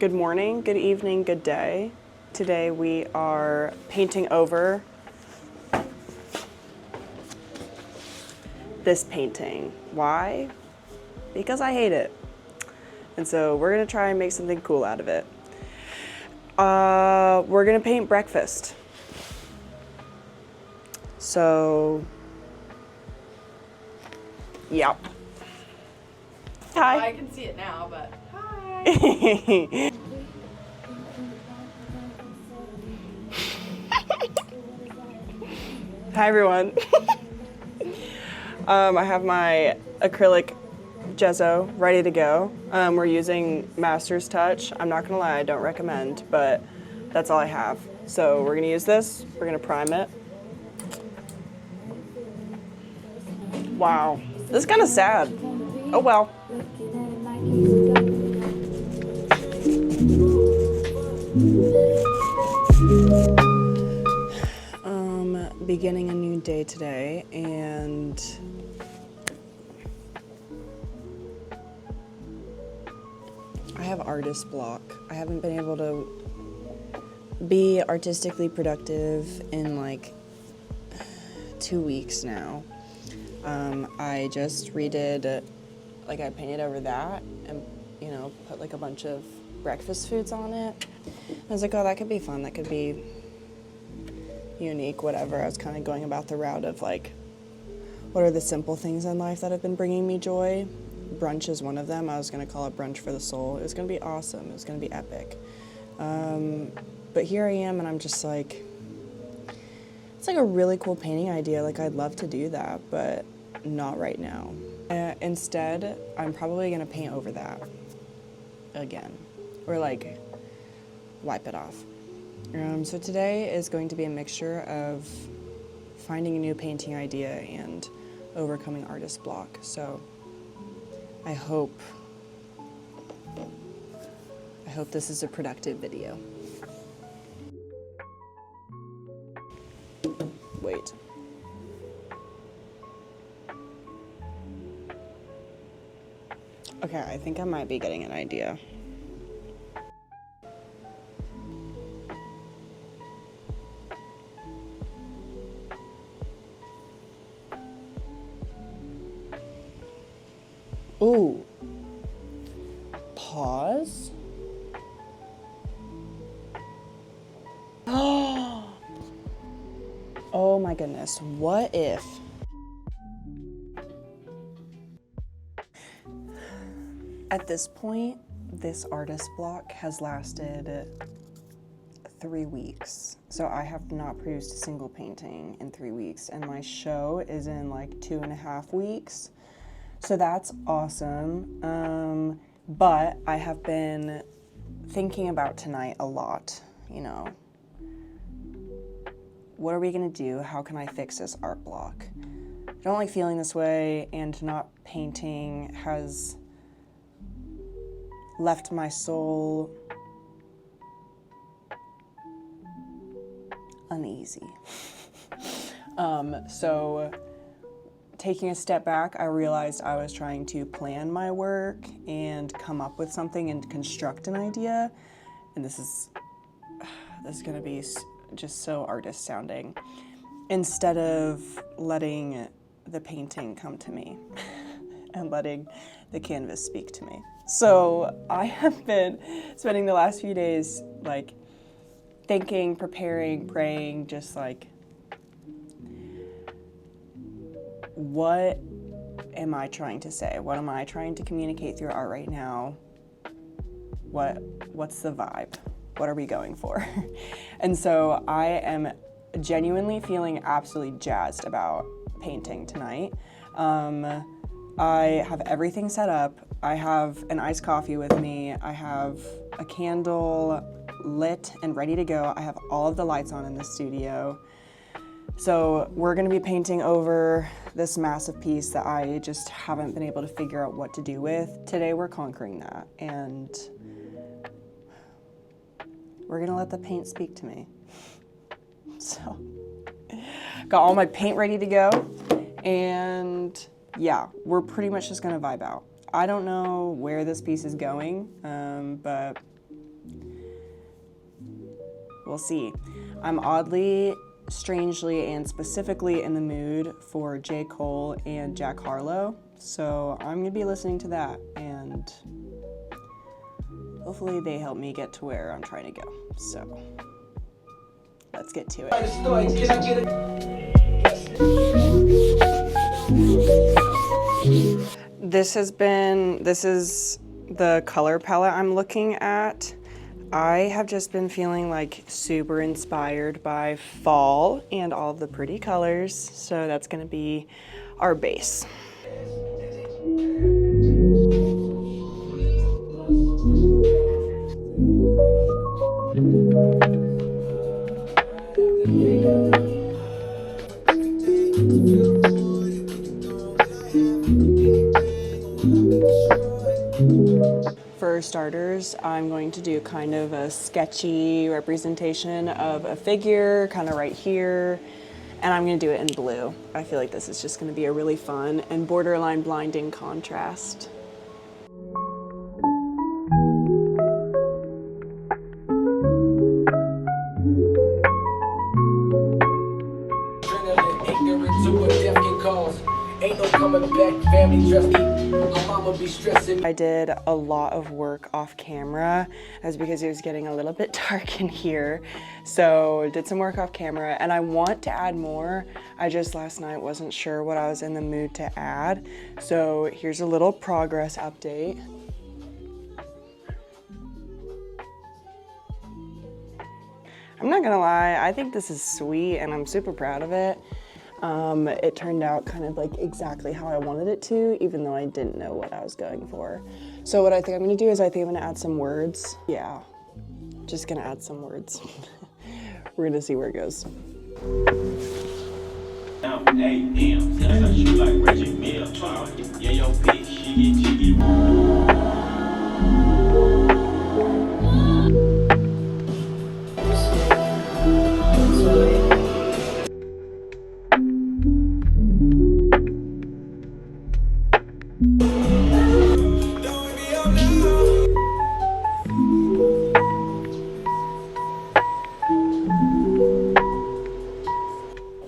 Good morning, good evening, good day. Today we are painting over this painting. Why? Because I hate it. And so we're gonna try and make something cool out of it. We're gonna paint breakfast. So, yep. Hi. Well, I can see it now, but hi. Hi everyone. I have my acrylic gesso ready to go. We're using Master's Touch. I'm not gonna lie, I don't recommend, but that's all I have. So we're gonna use this, we're gonna prime it. Wow, this is kind of sad. Oh well. Beginning a new day today, and I have artist block. I haven't been able to be artistically productive in like 2 weeks now. I just redid, like I painted over that and, you know, put like a bunch of breakfast foods on it. I was like, oh, that could be fun. That could be unique, whatever. I was kind of going about the route of like, what are the simple things in life that have been bringing me joy? Brunch is one of them. I was going to call it Brunch for the Soul. It was going to be awesome. It was going to be epic. But here I am, and I'm just like, it's like a really cool painting idea. Like, I'd love to do that, but not right now. Instead, I'm probably going to paint over that again, or like wipe it off. So today is going to be a mixture of finding a new painting idea and overcoming artist block. So I hope this is a productive video. Wait. Okay, I think I might be getting an idea. Ooh. Pause. Oh my goodness. What if at this point, this artist block has lasted 3 weeks. So I have not produced a single painting in 3 weeks, and my show is in like 2.5 weeks. So that's awesome. But I have been thinking about tonight a lot, you know. What are we gonna do? How can I fix this art block? I don't like feeling this way, and not painting has left my soul uneasy. So taking a step back, I realized I was trying to plan my work and come up with something and construct an idea. And this is gonna be just so artist sounding, instead of letting the painting come to me and letting the canvas speak to me. So I have been spending the last few days like thinking, preparing, praying, just like, what am I trying to say? What am I trying to communicate through art right now? What's the vibe? What are we going for? And so I am genuinely feeling absolutely jazzed about painting tonight. I have everything set up. I have an iced coffee with me. I have a candle lit and ready to go. I have all of the lights on in the studio. So we're gonna be painting over this massive piece that I just haven't been able to figure out what to do with. Today we're conquering that, and we're gonna let the paint speak to me. So, got all my paint ready to go, and yeah, we're pretty much just gonna vibe out. I don't know where this piece is going, but we'll see. I'm oddly, strangely, and specifically in the mood for J. Cole and Jack Harlow, so I'm gonna be listening to that, and hopefully they help me get to where I'm trying to go. So let's get to it. This is the color palette I'm looking at. I have just been feeling like super inspired by fall and all of the pretty colors, so that's gonna be our base. For starters, I'm going to do kind of a sketchy representation of a figure, kind of right here, and I'm going to do it in blue. I feel like this is just going to be a really fun and borderline blinding contrast. I did a lot of work off camera. That's because it was getting a little bit dark in here. So did some work off camera, and I want to add more. I just last night wasn't sure what I was in the mood to add. So here's a little progress update. I'm not gonna lie, I think this is sweet and I'm super proud of it. It turned out kind of like exactly how I wanted it to, even though I didn't know what I was going for. So what I think I'm gonna do is I think I'm gonna add some words. Yeah, just gonna add some words. We're gonna see where it goes.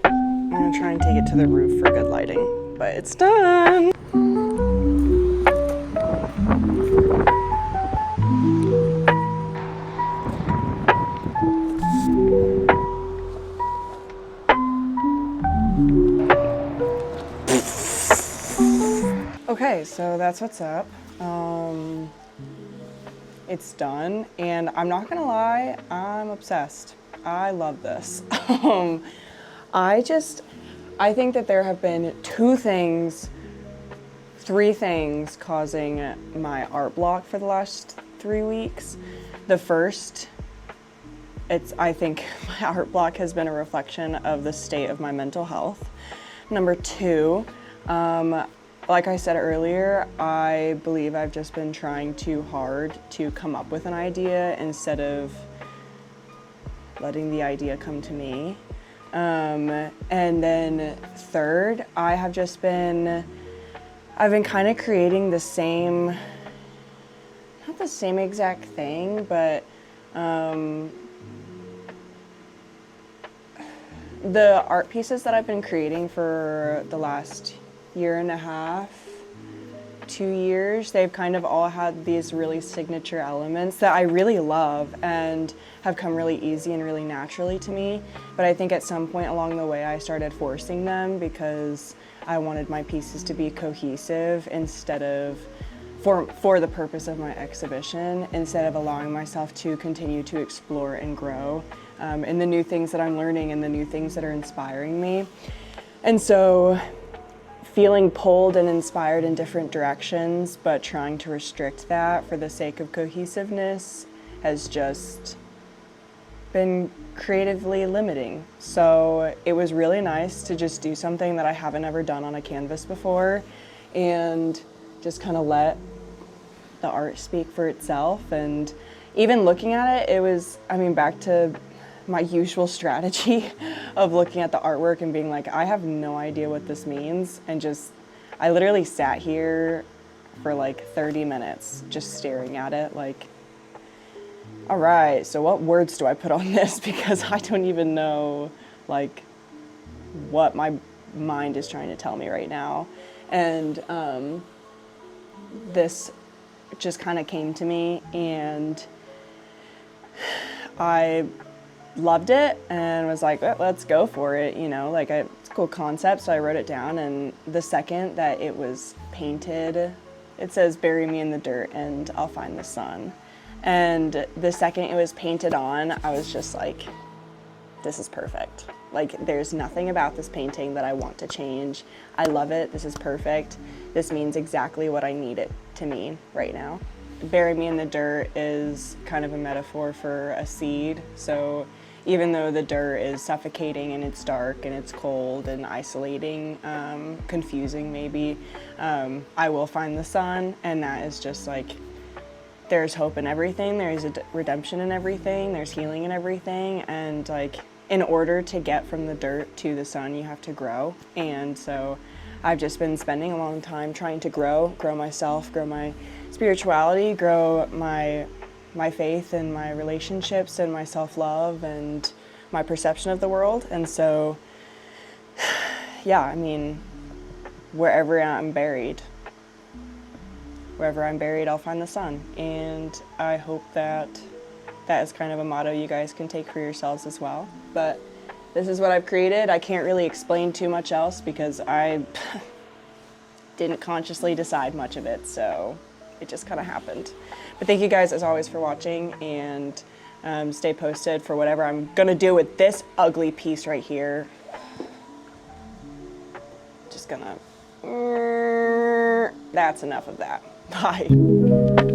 I'm gonna try and take it to the roof for good lighting, but it's done. Okay, so that's what's up. It's done, and I'm not gonna lie, I'm obsessed. I love this. I think that there have been three things causing my art block for the last 3 weeks. The first, I think my art block has been a reflection of the state of my mental health. Number two, like I said earlier, I believe I've just been trying too hard to come up with an idea instead of letting the idea come to me. And then third, I've been kind of creating the same, not the same exact thing, but the art pieces that I've been creating for the last year and a half, 2 years, they've kind of all had these really signature elements that I really love and have come really easy and really naturally to me. But I think at some point along the way I started forcing them because I wanted my pieces to be cohesive instead of for the purpose of my exhibition, instead of allowing myself to continue to explore and grow in the new things that I'm learning and the new things that are inspiring me. And so feeling pulled and inspired in different directions, but trying to restrict that for the sake of cohesiveness has just been creatively limiting. So it was really nice to just do something that I haven't ever done on a canvas before and just kind of let the art speak for itself. And even looking at it, it was, back to my usual strategy of looking at the artwork and being like, I have no idea what this means. And I literally sat here for like 30 minutes just staring at it like, All right, so what words do I put on this? Because I don't even know, like, what my mind is trying to tell me right now. And this just kind of came to me, and I loved it and was like, let's go for it, you know, like it's a cool concept. So I wrote it down, and the second that it was painted, it says, "Bury me in the dirt and I'll find the sun." And the second it was painted on, I was just like, this is perfect. Like, there's nothing about this painting that I want to change. I love it. This is perfect. This means exactly what I need it to mean right now. Bury me in the dirt is kind of a metaphor for a seed. So even though the dirt is suffocating and it's dark and it's cold and isolating, confusing maybe, I will find the sun, and that is just like, there's hope in everything, there's a redemption in everything, there's healing in everything, and like, in order to get from the dirt to the sun, you have to grow. And so I've just been spending a long time trying to grow myself, grow my spirituality, grow my faith and my relationships and my self-love and my perception of the world. And so, yeah, I mean, wherever I'm buried, I'll find the sun. And I hope that that is kind of a motto you guys can take for yourselves as well. But this is what I've created. I can't really explain too much else because I didn't consciously decide much of it, so it just kind of happened. But thank you guys as always for watching, and stay posted for whatever I'm gonna do with this ugly piece right here. Just gonna, that's enough of that. Bye.